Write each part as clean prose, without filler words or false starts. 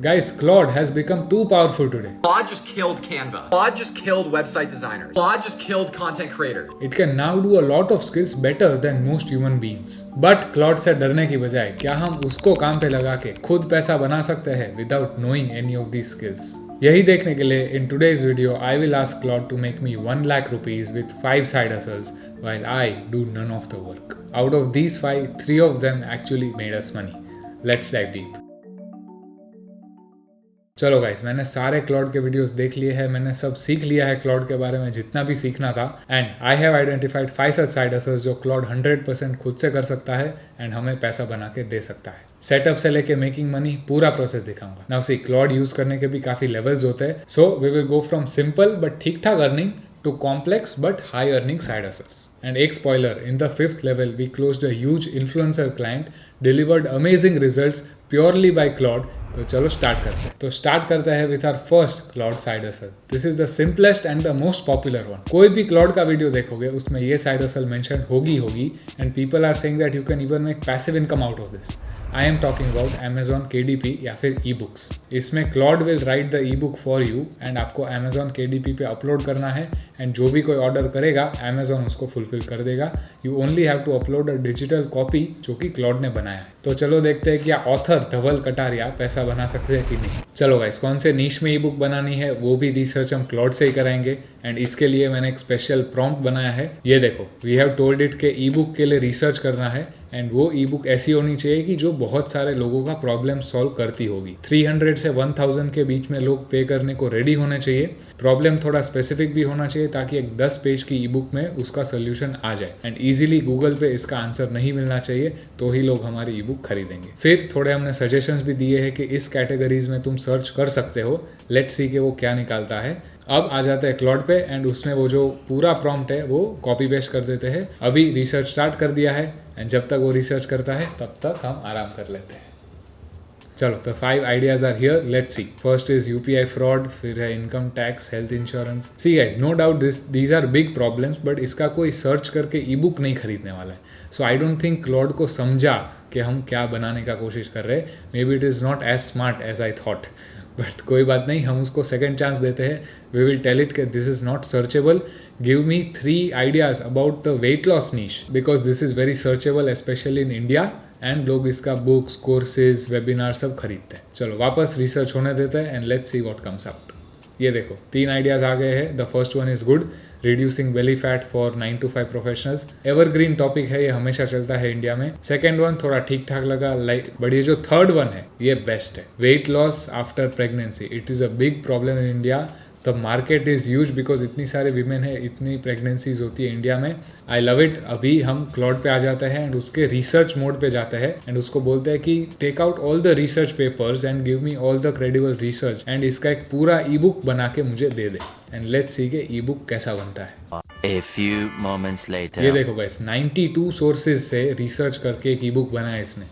Guys, Claude has become too powerful today. Claude just killed Canva. Claude just killed website designers. Claude just killed content creators. It can now do a lot of skills better than most human beings. But Claude से डरने की बजाय क्या हम उसको काम पे लगा के खुद पैसा बना सकते हैं without knowing any of these skills? यही देखने के लिए in today's video I will ask Claude to make me 1 lakh rupees with 5 side hustles while I do none of the work. Out of these 5, 3 of them actually made us money. Let's dive deep. चलो guys, मैंने सारे cloud के videos देख लिए हैं, मैंने सब सीख लिया है क्लाउड के बारे में जितना भी सीखना था and I have identified 5 such side hustles जो क्लाउड 100% खुद से कर सकता है एंड हमें पैसा बना के दे सकता है। सेटअप से लेके मेकिंग मनी पूरा प्रोसेस दिखाऊंगा। नाउ सी, क्लाउड यूज करने के भी काफी लेवल्स होते हैं, so we will go from simple but ठीक ठाक earning to complex but high earning side hustles. And एक spoiler, in the 5th level we closed a huge influencer client, delivered amazing results purely by Claude. तो चलो start करते हैं। तो start करते हैं with our first Claude side hustle. This is the simplest and the most popular one. कोई भी Claude का वीडियो देखोगे उसमें ये side hustle mentioned होगी and people are saying that you can even make passive income out of this. I am talking about Amazon KDP या फिर e-books. इसमें Claude will write the e-book for you and आपको Amazon KDP पे upload करना है and जो भी कोई ऑर्डर करेगा Amazon उसको फुलफिल कर देगा। You only have to upload a digital copy जो कि Claude ने बनाया है। तो चलो देखते हैं क्या ऑथर धवल कटारिया पैसा बना सकते हैं कि नहीं। चलो गाइस, कौन से नीश में ई बुक बनानी है वो भी रिसर्च हम Claude से ही कराएंगे एंड इसके लिए मैंने एक स्पेशल प्रॉम्प्ट बनाया है। ये देखो, वी हैव टोल्ड इट के ई बुक के लिए रिसर्च करना है एंड वो ई बुक ऐसी होनी चाहिए कि जो बहुत सारे लोगों का प्रॉब्लम सॉल्व करती होगी। 300 से 1000 के बीच में लोग पे करने को रेडी होने चाहिए। प्रॉब्लम थोड़ा स्पेसिफिक भी होना चाहिए ताकि एक 10 पेज की ई बुक में उसका सोल्यूशन आ जाए एंड इजीली गूगल पे इसका आंसर नहीं मिलना चाहिए तो ही लोग हमारी ई बुक खरीदेंगे। फिर थोड़े हमने सजेशंस भी दिए हैं कि इस कैटेगरीज में तुम सर्च कर सकते हो। लेट्स सी के वो क्या निकालता है। अब आ जाते हैं क्लाउड पे एंड उसमें वो जो पूरा प्रॉम्प्ट है वो कॉपी पेस्ट कर देते हैं। अभी रिसर्च स्टार्ट कर दिया है एंड जब तक वो रिसर्च करता है तब तक हम आराम कर लेते हैं। चलो, तो 5 ideas are here, let's see. First is UPI fraud, फिर है income tax, health insurance. See guys, no doubt these are big problems, but इसका कोई सर्च करके ई बुक नहीं खरीदने वाला है। सो आई डोंट थिंक क्लाउड को समझा कि हम क्या बनाने का कोशिश कर रहे हैं। Maybe it is not as smart as I thought, but कोई बात नहीं, हम उसको सेकेंड चांस देते हैं। वी विल टेल इट कि this is not searchable, give me 3 ideas about the weight loss niche because this is very searchable specially in India and लोग इसका बुक्स, कोर्सेज, वेबिनार सब खरीदते हैं। चलो वापस रिसर्च होने देते हैं and let's see what comes out. ये देखो, 3 आइडियाज आ गए हैं। The first one is good, reducing belly fat for 9 to 5 professionals. Evergreen topic है, ये हमेशा चलता है इंडिया में। सेकेंड वन थोड़ा ठीक ठाक लगा, बट ये जो थर्ड वन है ये बेस्ट है, weight loss after pregnancy. It is a big problem in India. The market is huge because इतनी सारे वीमेन है, इतनी प्रेगनेंसीज होती है इंडिया में। I love it. अभी हम क्लाउड पे आ जाते हैं एंड उसके रिसर्च मोड पे जाते हैं एंड उसको बोलते हैं कि take out all the research papers and give me all the credible research and इसका एक पूरा ई बुक बना के मुझे दे दे एंड लेट्स सी के ई बुक कैसा बनता है। A few moments later. ये देखो गाइस, 92 सोर्सेज से रिसर्च करके एक ई बुक बनाया इसने।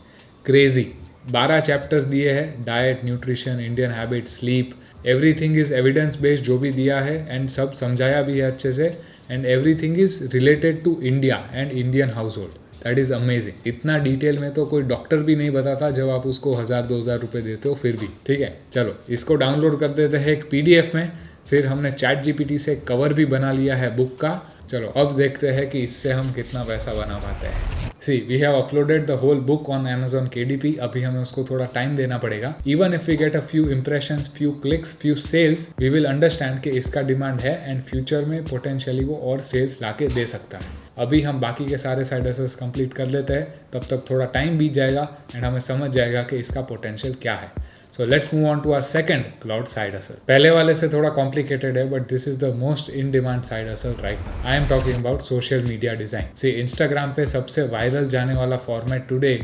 क्रेजी। 12 चैप्टर्स दिए हैं, diet, nutrition, Indian habit, sleep, everything is evidence based जो भी दिया है एंड सब समझाया भी है अच्छे से and everything is related to India and Indian household. That is amazing. इतना डिटेल में तो कोई डॉक्टर भी नहीं बताता जब आप उसको 1000-2000 रुपये देते हो फिर भी। ठीक है, चलो इसको डाउनलोड कर देते हैं एक PDF में। फिर हमने ChatGPT से कवर भी बना लिया है बुक का। चलो अब देखते हैं कि इससे हम कितना पैसा बना पाते हैं। See, we have uploaded the whole book on Amazon KDP। अभी हमें उसको थोड़ा टाइम देना पड़ेगा। Even if we get a few impressions, few clicks, few sales, we will understand कि इसका डिमांड है एंड फ्यूचर में पोटेंशियली वो और सेल्स लाके दे सकता है। अभी हम बाकी के सारे साइड हसल्स कंप्लीट कर लेते हैं, तब तक थोड़ा टाइम बीत जाएगा एंड हमें समझ जाएगा कि इसका पोटेंशियल क्या है। So let's move on to our second cloud side hustle. पहले वाले से थोड़ा complicated है, but this is the most in demand side hustle right now. I am talking about social media design. See, Instagram पे सबसे viral जाने वाला format today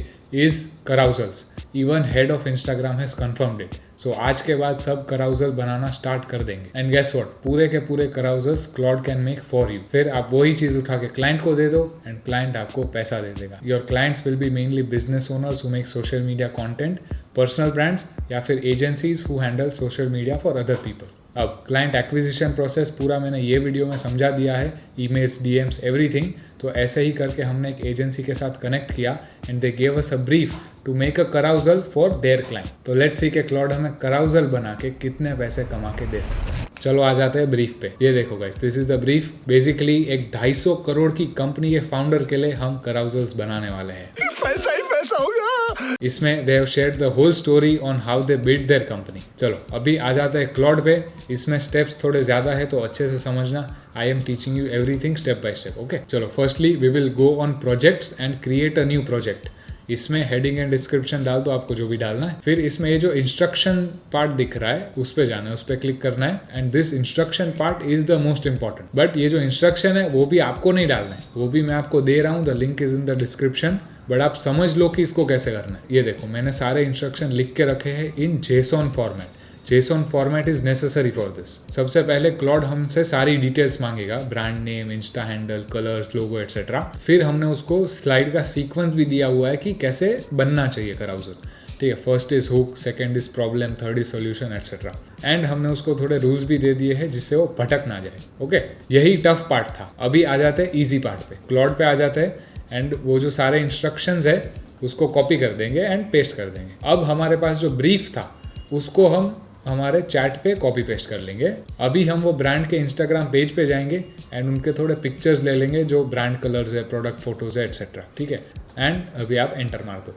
is carousels. Even head of Instagram has confirmed it. So आज के बाद सब carousel बनाना start कर देंगे. And guess what? पूरे के पूरे carousels Claude can make for you. फिर आप वही चीज उठा के client को दे दो and client आपको पैसा दे देगा. Your clients will be mainly business owners who make social media content, personal brands या फिर agencies who handle social media for other people. अब क्लाइंट एक्विजिशन प्रोसेस पूरा मैंने ये वीडियो में समझा दिया है, ईमेल्स, डीएम्स, एवरीथिंग। तो ऐसे ही करके हमने एक एजेंसी के साथ कनेक्ट किया and they gave us a brief to make a carousel for their client. तो लेट्स सी कि क्लॉड हमें कराउजल बना के कितने पैसे कमा के दे सकता है। चलो आ जाते हैं ब्रीफ पे। ये देखो guys, this is the brief. Basically एक 250 करोड़ की कंपनी के फाउंडर के लिए हम कराउजल्स बनाने वाले हैं। पैसा ही पैसा होगा। इसमें they have shared the whole story on how they build their company. चलो अभी आ जाते हैं क्लॉड पे। इसमें स्टेप्स थोड़े ज्यादा है तो अच्छे से समझना। I am teaching you everything step by step. Okay, चलो firstly we will go on projects and create a new project. इसमें हेडिंग एंड डिस्क्रिप्शन डाल दो, आपको जो भी डालना है। फिर इसमें ये जो इंस्ट्रक्शन पार्ट दिख रहा है उस पर जाना है, उस पर क्लिक करना है and this instruction part is the most important. But ये जो इंस्ट्रक्शन है वो भी आपको नहीं डालना है, वो भी मैं आपको दे रहा हूँ। The link is in the description. But आप समझ लो कि इसको कैसे करना है। ये देखो मैंने सारे इंस्ट्रक्शन लिख के रखे हैं in JSON format. JSON format is necessary for this. सबसे पहले क्लॉड हमसे सारी डिटेल्स मांगेगा, brand name, insta handle, colours, logo etcetera. फिर हमने उसको स्लाइड का सीक्वेंस भी दिया हुआ है कि कैसे बनना चाहिए कराउजल। ठीक है, first is hook, second is problem, third is solution etcetera. And हमने उसको थोड़े रूल्स भी दे दिए हैं जिससे वो भटक ना जाए। ओके, यही टफ पार्ट था। अभी आ जाते हैं ईजी पार्ट पे। क्लॉड पे आ जाते हैं एंड वो जो सारे इंस्ट्रक्शंस है उसको कॉपी कर देंगे एंड पेस्ट कर देंगे। अब हमारे पास जो ब्रीफ था उसको हम हमारे चैट पे कॉपी पेस्ट कर लेंगे। अभी हम वो ब्रांड के इंस्टाग्राम पेज पे जाएंगे एंड उनके थोड़े पिक्चर्स ले लेंगे जो ब्रांड कलर्स है, प्रोडक्ट फोटोज है एटसेट्रा। ठीक है, एंड अभी आप एंटर मार दो।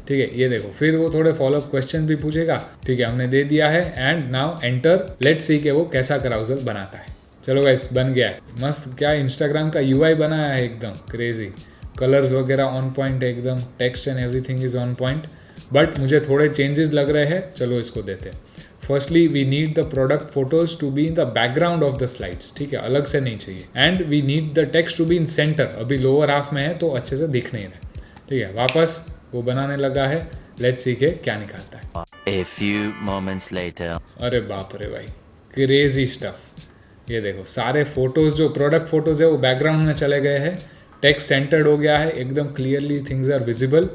ठीक है, ये देखो फिर वो थोड़े फॉलोअप क्वेश्चन भी पूछेगा। ठीक है, हमने दे दिया है and now enter. Let's see कि वो कैसा कराउजल बनाता है। चलो गाइस, बन गया है मस्त। क्या इंस्टाग्राम का UI बनाया है, एकदम क्रेजी। कलर्स वगैरह ऑन पॉइंट है एकदम, text and everything is on point. But मुझे थोड़े चेंजेस लग रहे हैं, चलो इसको देते हैं। Firstly we need the product photos to be in the background of the slides. ठीक है, अलग से नहीं चाहिए। And we need the text to be in centre. अभी लोअर हाफ में है तो अच्छे से दिख नहीं रहा। ठीक है, वापस वो बनाने लगा है। लेट्स सी के क्या निकालता है। A few moments later. अरे बाप रे भाई, क्रेजी स्टफ। ये देखो सारे फोटोज जो प्रोडक्ट फोटोज है वो बैकग्राउंड में चले गए हैं। टेक्स्ट सेंटर्ड हो गया है एकदम clearly, things are visible.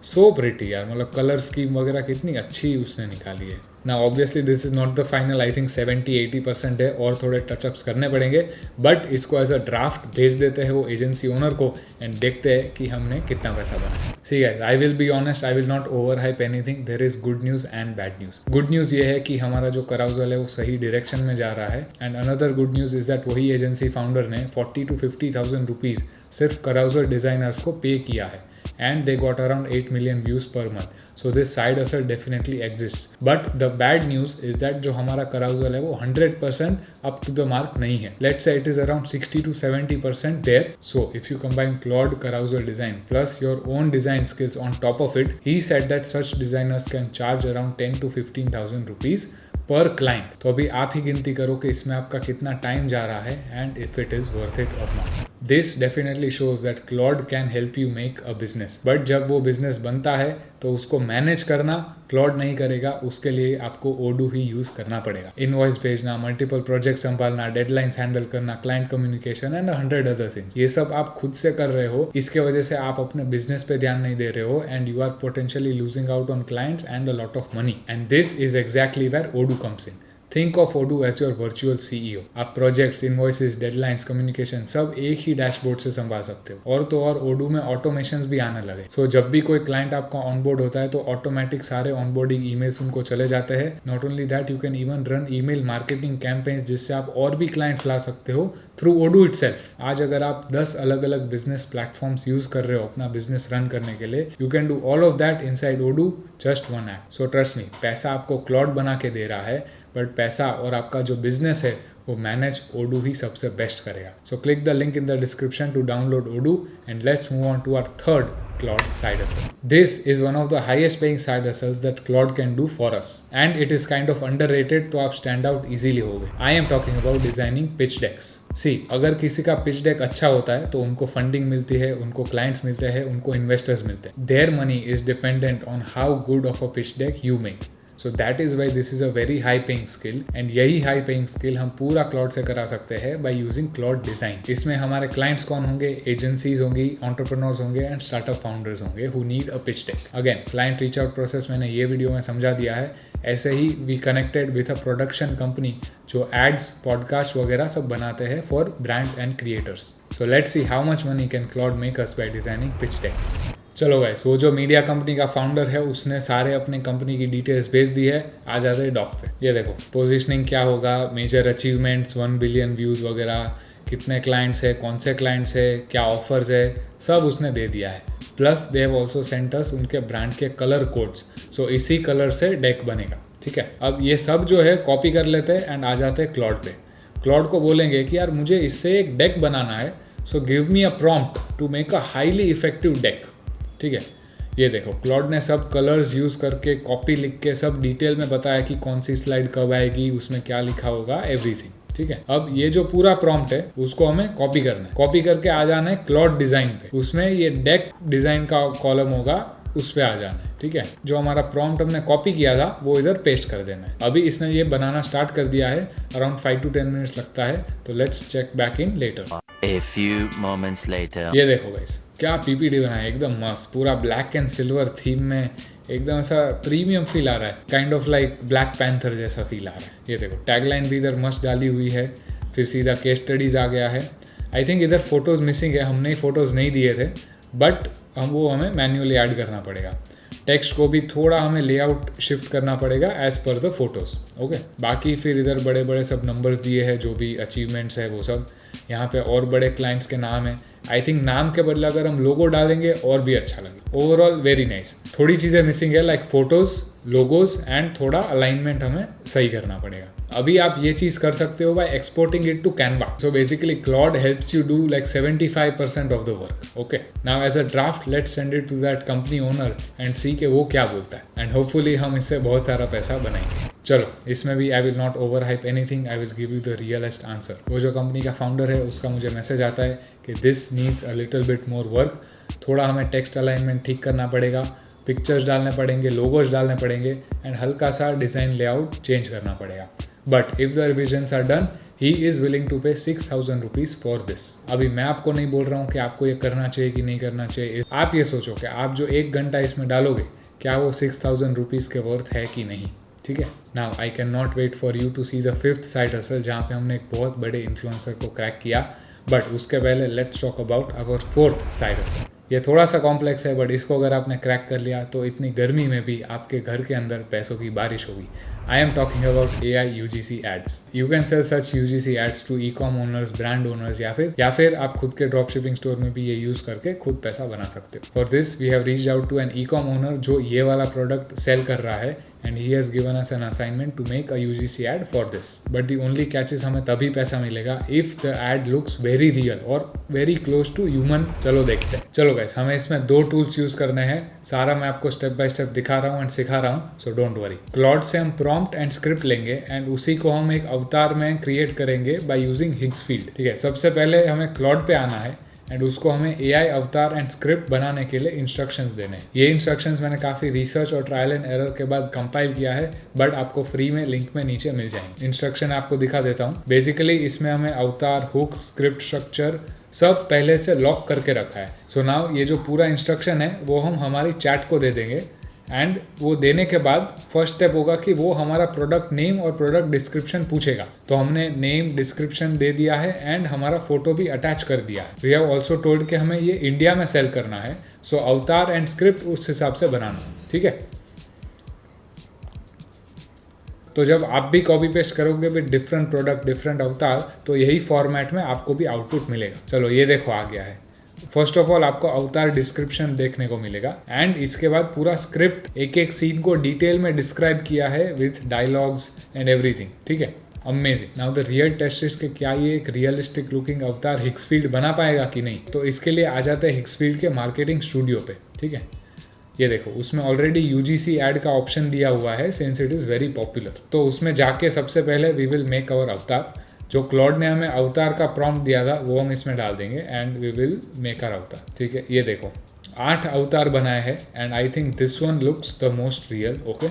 So pretty यार, मतलब कलर स्कीम वगैरह कितनी अच्छी उसने निकाली है ना। Obviously this is not the final, I think 70-80% है और थोड़े टचअप्स करने पड़ेंगे। बट इसको एज अ ड्राफ्ट भेज देते हैं वो एजेंसी ओनर को एंड देखते हैं कि हमने कितना पैसा बनाया। See guys, I will be honest, I will not over hype anything. There is good news and bad news. Good news ये है कि हमारा जो कराउजल है वो सही डायरेक्शन में जा रहा है। And another good news is that वही एजेंसी फाउंडर ने 40,000 to 50,000 रुपीज सिर्फ कराउजल डिजाइनर्स को पे किया है and they got around 8 million views per month. So this side hustle definitely exists. But the bad news is that जो हमारा carousel है वो 100% up to the mark नहीं है. Let's say it is around 60 to 70% there. So if you combine Claude carousel design plus your own design skills on top of it, he said that such designers can charge around 10 to 15,000 rupees पर client. तो अभी आप ही गिनती करो कि इसमें आपका कितना टाइम जा रहा है and if it is worth it और not. This definitely shows that Claude can help you make a business. But जब वो बिजनेस बनता है तो उसको मैनेज करना क्लॉड नहीं करेगा, उसके लिए आपको ओडू ही यूज करना पड़ेगा। इनवॉइस भेजना, मल्टीपल प्रोजेक्ट संभालना, डेडलाइंस हैंडल करना, client communication and 100 other things, ये सब आप खुद से कर रहे हो। इसके वजह से आप अपने बिजनेस पे ध्यान नहीं दे रहे हो and you are potentially losing out on clients and a lot of money. And this is exactly where Odoo comes in. Think of Odoo as your virtual CEO। आप प्रोजेक्ट्स, इनवॉइसेस, डेडलाइंस, कम्युनिकेशन सब एक ही dashboard से संभाल सकते हो। और तो और ओडू में ऑटोमेशंस भी आने लगे। सो जब भी कोई क्लाइंट आपका ऑनबोर्ड होता है तो ऑटोमेटिक सारे ऑनबोर्डिंग ईमेल्स उनको चले जाते हैं। Not only that, you can even run email marketing campaigns जिससे आप और भी क्लाइंट्स ला सकते हो थ्रू ओडू इटसेल्फ। आज अगर आप 10 अलग अलग बिजनेस प्लेटफॉर्म्स यूज कर रहे हो अपना बिजनेस रन करने के लिए, you can do all of that inside Odoo, just one app. So trust me, पैसा आपको क्लॉड बना के दे रहा है, बट पैसा और आपका जो बिजनेस है वो मैनेज ओडू ही सबसे बेस्ट करेगा। So click the link in the description to download Odoo and let's move on to our third Claude side hustle. This is one of the highest paying side hustles that Claude can do for us. And it is kind of underrated, तो आप stand out easily होगे। I am talking about designing pitch decks. See, अगर किसी का pitch deck अच्छा होता है तो उनको funding मिलती है, उनको clients मिलते हैं, उनको investors मिलते हैं। Their money is dependent on how good of a pitch deck you make. So that is why this is a very high paying skill, and यही हाई पेइंग स्किल हम पूरा क्लाउड से करा सकते हैं बाय यूजिंग क्लाउड डिजाइन। इसमें हमारे clients कौन होंगे? एजेंसीज होंगी, एंटरप्रेन्योर्स होंगे एंड स्टार्टअप फाउंडर्स होंगे who need a pitch deck. Again client reach out process मैंने ये वीडियो में समझा दिया है। ऐसे ही we connected with a production company जो एड्स, पॉडकास्ट वगैरह सब बनाते हैं for brands and creators. So let's see how much money can Claude make us by designing pitch decks. चलो गाइस, वो जो मीडिया कंपनी का फाउंडर है उसने सारे अपने कंपनी की डिटेल्स भेज दी है। आ जाते हैं डॉक पे। ये देखो पोजीशनिंग क्या होगा, मेजर अचीवमेंट्स, 1 बिलियन व्यूज़ वगैरह, कितने क्लाइंट्स है, कौन से क्लाइंट्स है, क्या ऑफर्स है, सब उसने दे दिया है। Plus they have also Saint अस उनके ब्रांड के कलर कोड्स। सो इसी कलर से डेक बनेगा, ठीक है। अब ये सब जो है कॉपी कर लेते हैं एंड आ जाते हैं क्लाउड पे। क्लाउड को बोलेंगे कि यार मुझे इससे एक डेक बनाना है, so give me a prompt to make a highly effective deck, ठीक है। ये देखो क्लाउड ने सब कलर्स यूज़ करके कॉपी लिख के सब डिटेल में बताया कि कौन सी स्लाइड कब आएगी, उसमें क्या लिखा होगा, एवरीथिंग, ठीक है। अब ये जो पूरा प्रॉम्प्ट है उसको हमें कॉपी करना है। कॉपी करके आ जाना है क्लाउड डिज़ाइन पे। उसमें ये डेक डिज़ाइन का कॉलम होगा, उस पे आ जाना है, ठीक है। जो हमारा प्रॉम्प्ट हमने कॉपी किया था वो इधर पेस्ट कर देना है। अभी इसने ये बनाना स्टार्ट कर दिया है, अराउंड 5 to 10 मिनट्स लगता है। तो let's check back in later. A few moments later. ये देखो गाइस क्या पीपीटी बनाया, एकदम मस्त, पूरा ब्लैक एंड सिल्वर थीम में, एकदम ऐसा प्रीमियम फील आ रहा है, kind of like black panther जैसा फील आ रहा है। ये देखो टैगलाइन भी इधर मस्त डाली हुई है, फिर सीधा केस स्टडीज आ गया है। आई थिंक इधर फोटोज़ मिसिंग है, हमने ही फोटोज़ नहीं दिए थे, बट हमें मैन्युअली ऐड करना पड़ेगा। टेक्स्ट को भी थोड़ा हमें लेआउट शिफ्ट करना पड़ेगा as per the photos, okay. बाकी फिर इधर बड़े बड़े सब नंबर्स दिए हैं, जो भी अचीवमेंट्स है वो सब। यहाँ पे और बड़े क्लाइंट्स के नाम है। आई थिंक नाम के बदले अगर हम लोगो डालेंगे और भी अच्छा लगे। Overall very nice. थोड़ी चीज़ें मिसिंग है लाइक फोटोज़, लोगोज एंड थोड़ा अलाइनमेंट हमें सही करना पड़ेगा। अभी आप ये चीज़ कर सकते हो by exporting it to Canva. So basically Claude helps you do like 75% of the work, okay. Now as a draft let's send it to that company owner and see के वो क्या बोलता है, एंड होपफुली हम इससे बहुत सारा पैसा बनाएंगे। चलो इसमें भी I will not over hype anything, I will give you the realest answer. वो जो कंपनी का फाउंडर है उसका मुझे मैसेज आता है कि this needs a little bit more work. थोड़ा हमें टेक्स्ट अलाइनमेंट ठीक करना पड़ेगा, पिक्चर्स डालने पड़ेंगे, लोगोज डालने पड़ेंगे एंड हल्का सा डिज़ाइन लेआउट चेंज करना पड़ेगा। But if the revisions are done he is willing to pay 6,000 rupees for this. अभी मैं आपको नहीं बोल रहा हूँ कि आपको ये करना चाहिए कि नहीं करना चाहिए। आप ये सोचो कि आप जो 1 घंटा इसमें डालोगे क्या वो 6,000 रुपीज़ के वर्थ है कि नहीं, ठीक है। Now I can not wait for you to see the 5th side hustle जहाँ पे हमने एक बहुत बड़े इन्फ्लुएंसर को क्रैक किया, बट उसके पहले let's talk about our 4th side hustle. ये थोड़ा सा कॉम्प्लेक्स है, बट इसको अगर आपने क्रैक कर लिया तो इतनी गर्मी में भी आपके घर के अंदर पैसों की बारिश होगी। I am talking about AI UGC ads. You can sell such UGC ads to e-com owners, brand owners, या फिर आप खुद के ड्रॉप शिपिंग स्टोर में भी ये यूज़ करके खुद पैसा बना सकते हो। For this we have reached out to an e-com owner जो ये वाला प्रोडक्ट सेल कर रहा है, and he has given us an assignment to make a UGC ad for this. But the only catch is हमें तभी पैसा मिलेगा if the ad looks very real और very close to human। चलो देखते हैं। चलो guys, हमें इसमें 2 टूल्स यूज़ करने हैं। सारा मैं आपको स्टेप बाय स्टेप दिखा रहा हूँ एंड सिखा रहा हूँ, सो डोंट वरी। क्लाउड से हम प्रॉम्प्ट एंड स्क्रिप्ट लेंगे एंड उसी को हम एक अवतार में क्रिएट करेंगे बाय यूजिंग हिग्सफील्ड, ठीक है। सबसे पहले हमें क्लाउड पे आना है एंड उसको हमें AI अवतार एंड स्क्रिप्ट बनाने के लिए इंस्ट्रक्शंस देने हैं। ये इंस्ट्रक्शंस मैंने काफ़ी रिसर्च और ट्रायल एंड एरर के बाद कंपाइल किया है, बट आपको फ्री में लिंक में नीचे मिल जाएंगे। इंस्ट्रक्शन आपको दिखा देता हूँ। बेसिकली इसमें हमें अवतार, हुक, स्क्रिप्ट स्ट्रक्चर सब पहले से लॉक करके रखा है। सो नाउ ये जो पूरा इंस्ट्रक्शन है वो हम हमारी चैट को दे देंगे एंड वो देने के बाद फर्स्ट स्टेप होगा कि वो हमारा प्रोडक्ट नेम और प्रोडक्ट डिस्क्रिप्शन पूछेगा। तो हमने नेम, डिस्क्रिप्शन दे दिया है एंड हमारा फोटो भी अटैच कर दिया है। वी हैव ऑल्सो टोल्ड कि हमें ये इंडिया में सेल करना है, सो अवतार एंड स्क्रिप्ट उस हिसाब से बनाना, ठीक है। तो जब आप भी कॉपी पेस्ट करोगे विद डिफरेंट प्रोडक्ट, डिफरेंट अवतार, तो यही फॉर्मेट में आपको भी आउटपुट मिलेगा। चलो ये देखो आ गया है। फर्स्ट ऑफ ऑल आपको अवतार डिस्क्रिप्शन देखने को मिलेगा एंड इसके बाद पूरा स्क्रिप्ट एक एक सीन को डिटेल में डिस्क्राइब किया है विथ डायलॉग्स एंड एवरीथिंग, ठीक है। Amazing. Now the real test is कि क्या ये एक रियलिस्टिक लुकिंग अवतार हिग्सफील्ड बना पाएगा कि नहीं। तो इसके लिए आ जाते हैं हिग्सफील्ड के मार्केटिंग स्टूडियो पे, ठीक है। ये देखो उसमें ऑलरेडी UGC एड का ऑप्शन दिया हुआ है since it is very popular. तो उसमें जाके सबसे पहले वी विल मेक अवर अवतार। जो क्लाउड ने हमें अवतार का प्रॉम्प्ट दिया था वो हम इसमें डाल देंगे and we will make our avatar, ठीक है। ये देखो 8 अवतार बनाए हैं and I think this one looks the most real, okay.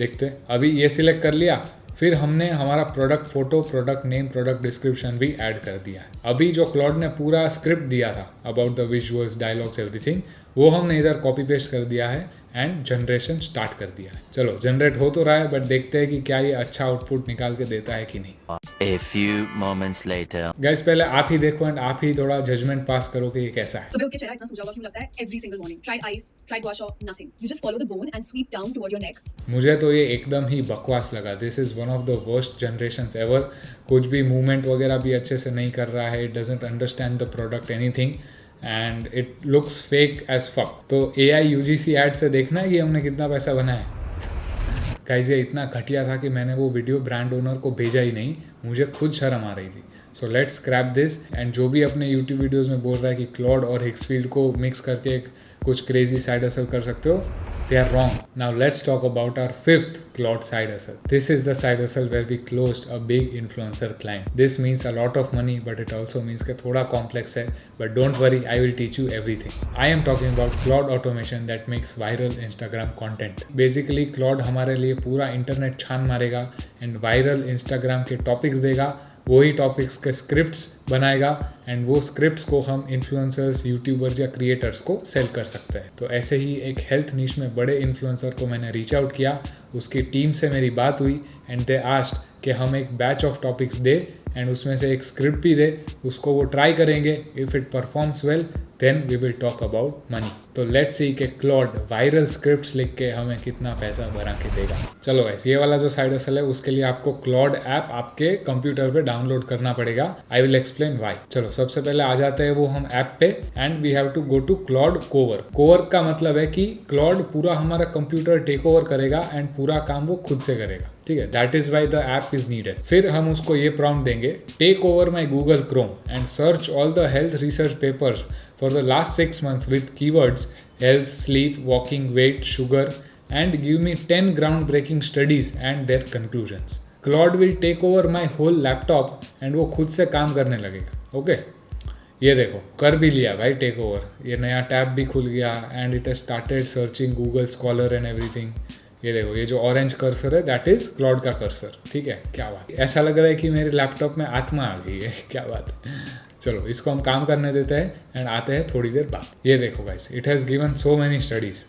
देखते हैं। अभी ये सिलेक्ट कर लिया, फिर हमने हमारा product photo, product name, product description भी ऐड कर दिया है। अभी जो क्लॉड ने पूरा स्क्रिप्ट दिया था about the visuals, dialogues, everything, वो हमने इधर कॉपी पेस्ट कर दिया है एंड जनरेशन स्टार्ट कर दिया है। चलो जनरेट हो तो रहा है, बट देखते हैं कि क्या ये अच्छा आउटपुट निकाल के देता है कि नहीं। A few moments later. Guys पहले आप ही देखो एंड आप ही थोड़ा जजमेंट पास करो कि ये कैसा है। सुबह उठ के चेहरा इतना सूजा हुआ क्यों लगता है? Every single morning tried eyes, tried wash off, nothing, you just follow the bone and sweep down toward your neck. मुझे तो ये एकदम ही बकवास लगा। This is one of the worst generations ever. कुछ भी मूवमेंट वगैरह भी अच्छे से नहीं कर रहा है, it doesn't understand the product anything and it looks fake as fuck. तो AI UGC एड से देखना है कि हमने कितना पैसा बनाया। गाइस ये इतना घटिया था कि मैंने वो वीडियो ब्रांड ओनर को भेजा ही नहीं, मुझे खुद शर्म आ रही थी। So let's scrap this. And जो भी अपने यूट्यूब वीडियोस में बोल रहा है कि क्लॉड और हिक्सफील्ड को मिक्स करके एक कुछ क्रेजी साइड हसल कर सकते हो, they are wrong. Now let's talk about our fifth Claude side hustle. This is the side hustle where we closed a big influencer client. This means a lot of money, but it also means कि थोड़ा complex है. But don't worry, I will teach you everything. I am talking about Claude automation that makes viral Instagram content. Basically, Claude हमारे लिए पूरा internet छान मारेगा and viral Instagram के topics देगा, वही टॉपिक्स के स्क्रिप्ट्स बनाएगा एंड वो स्क्रिप्ट्स को हम इन्फ्लुएंसर्स, यूट्यूबर्स या क्रिएटर्स को सेल कर सकते हैं। तो ऐसे ही एक हेल्थ नीश में बड़े इन्फ्लुएंसर को मैंने रीच आउट किया, उसकी टीम से मेरी बात हुई एंड दे आस्क्ड कि हम एक batch of topics they and उसमें से एक स्क्रिप्ट भी दे, उसको वो ट्राई करेंगे। If it performs well then we will talk about money. तो लेट्स सी कि क्लॉड वायरल स्क्रिप्ट्स लिख के हमें कितना पैसा बना के देगा। चलो गाइस, ये वाला जो साइड हसल है उसके लिए आपको क्लॉड ऐप आपके कंप्यूटर पे डाउनलोड करना पड़ेगा। I will explain why. चलो सबसे पहले आ जाते हैं वो हम ऐप पे and we have to go to Claude cowork. Cowork का मतलब है कि क्लॉड पूरा हमारा कंप्यूटर टेक ओवर करेगा एंड पूरा काम वो खुद से करेगा, ठीक है। That is why the app is needed. फिर हम उसको ये प्रॉम्प्ट देंगे, take over my Google Chrome and search all the health research papers for the last 6 months with keywords health, sleep, walking, weight, sugar and give me 10 groundbreaking studies and their conclusions. Claude will take over my whole laptop and वो खुद से काम करने लगेगा। Okay ये देखो कर भी लिया भाई टेक ओवर। ये नया टैब भी खुल गया and it has started searching Google scholar and everything. ये देखो ये जो ऑरेंज कर्सर है दैट इज क्लॉड का कर्सर, ठीक है। क्या बात, ऐसा लग रहा है कि मेरे लैपटॉप में आत्मा आ गई है। क्या बात है। चलो इसको हम काम करने देते हैं एंड आते हैं थोड़ी देर बाद। ये देखो guys, it has given so many studies,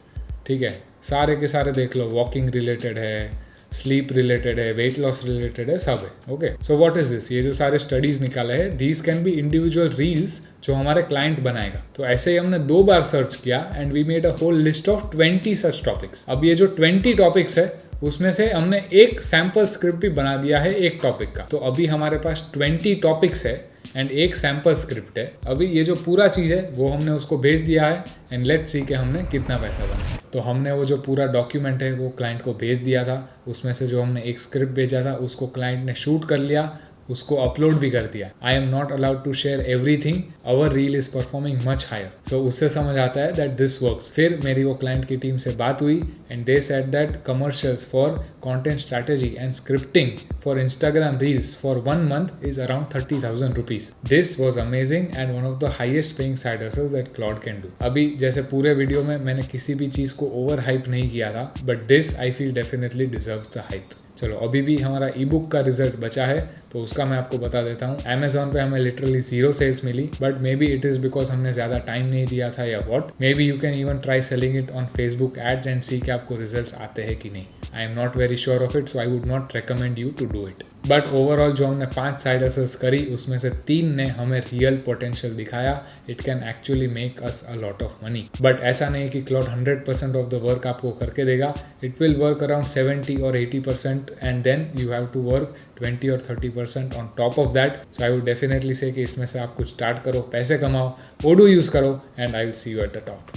ठीक है। सारे के सारे देख लो, वॉकिंग रिलेटेड है, स्लीप रिलेटेड है, वेट लॉस रिलेटेड है, सब है। Okay so what is this? ये जो सारे स्टडीज़ निकाले हैं, these can be individual reels जो हमारे क्लाइंट बनाएगा। तो ऐसे ही हमने 2 बार सर्च किया and we made a whole list of 20 such topics. अब ये जो 20 टॉपिक्स है उसमें से हमने एक सैम्पल स्क्रिप्ट भी बना दिया है एक टॉपिक का। तो अभी हमारे पास 20 टॉपिक्स है एंड एक सैम्पल स्क्रिप्ट है। अभी ये जो पूरा चीज़ है वो हमने उसको भेज दिया है एंड लेट्स सी कि हमने कितना पैसा बना। तो हमने वो जो पूरा डॉक्यूमेंट है वो क्लाइंट को भेज दिया था। उसमें से जो हमने एक स्क्रिप्ट भेजा था उसको क्लाइंट ने शूट कर लिया, उसको अपलोड भी कर दिया। I am not allowed to share everything, our reel is performing much higher. सो उससे समझ आता है दैट दिस वर्क्स। फिर मेरी वो क्लाइंट की टीम से बात हुई and they said that commercials for content strategy and scripting for Instagram reels for 1 month is around 30,000 rupees. This was amazing and one of the highest paying side hustles that Claude can do. अभी जैसे पूरे video में मैंने किसी भी चीज़ को over hype नहीं किया था, but this I feel definitely deserves the hype. चलो अभी भी हमारा ई बुक का रिजल्ट बचा है तो उसका मैं आपको बता देता हूँ। Amazon पे हमें लिटरली 0 सेल्स मिली, but maybe it is because हमने ज़्यादा टाइम नहीं दिया था या what. Maybe you can even try selling it on Facebook ads and see कि आपको रिजल्ट आते हैं कि नहीं। I am not very sure of it, so I would not recommend you to do it. But overall जो हमने 5 side hustles करी उसमें से 3 ने हमें रियल पोटेंशियल दिखाया। It can actually make us a lot of money. But ऐसा नहीं कि क्लॉड 100% ऑफ द वर्क आपको करके देगा। इट विल वर्क अराउंड 70 और 80% and then you have to work 20 और 30% on top of that. So I would definitely say कि इसमें से आप कुछ स्टार्ट करो, पैसे कमाओ, ओडो यूज़ करो and I will see you at the top.